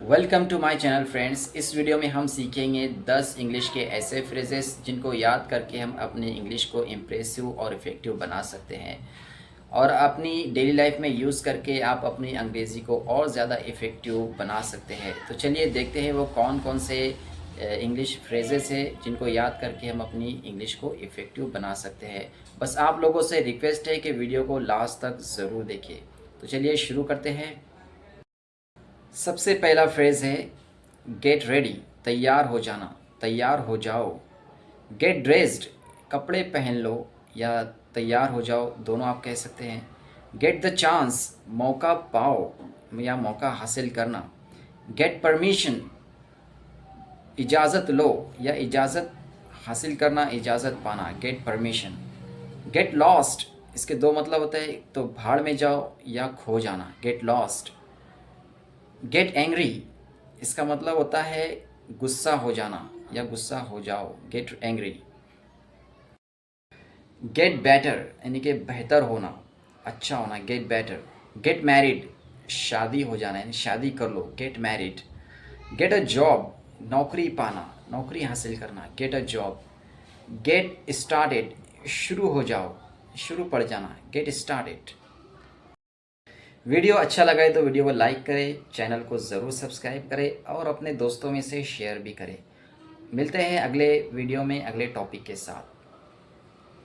Welcome to my channel friends. इस video में हम सीखेंगे 10 इंग्लिश के ऐसे फ्रेजेस जिनको याद करके हम अपनी इंग्लिश को इम्प्रेसिव और इफ़ेक्टिव बना सकते हैं और अपनी डेली लाइफ में यूज़ करके आप अपनी अंग्रेज़ी को और ज़्यादा इफ़ेक्टिव बना सकते हैं। तो चलिए देखते हैं वो कौन कौन से इंग्लिश फ्रेजेस है जिनको याद करके हम अपनी इंग्लिश को इफ़ेक्टिव बना सकते हैं। बस आप लोगों से रिक्वेस्ट है कि वीडियो को लास्ट तक ज़रूर देखिए। तो चलिए शुरू करते हैं। सबसे पहला फ्रेज़ है गेट रेडी, तैयार हो जाना, तैयार हो जाओ। गेट ड्रेस्ड, कपड़े पहन लो या तैयार हो जाओ, दोनों आप कह सकते हैं। गेट द चांस, मौका पाओ या मौका हासिल करना। गेट परमिशन, इजाज़त लो या इजाज़त हासिल करना, इजाज़त पाना। Get permission. गेट लॉस्ट, इसके दो मतलब होते हैं, तो भाड़ में जाओ या खो जाना। Get lost. गेट एंग्री, इसका मतलब होता है गुस्सा हो जाना या गुस्सा हो जाओ। Get angry. गेट बेटर यानी कि बेहतर होना, अच्छा होना। Get better. गेट मैरिड, शादी हो जाना यानी शादी कर लो। Get married. Get a job, नौकरी पाना, नौकरी हासिल करना। Get a job. Get started, शुरू हो जाओ, शुरू पड़ जाना। Get started. वीडियो अच्छा लगा है तो वीडियो को लाइक करें, चैनल को ज़रूर सब्सक्राइब करें और अपने दोस्तों में से शेयर भी करें। मिलते हैं अगले वीडियो में अगले टॉपिक के साथ।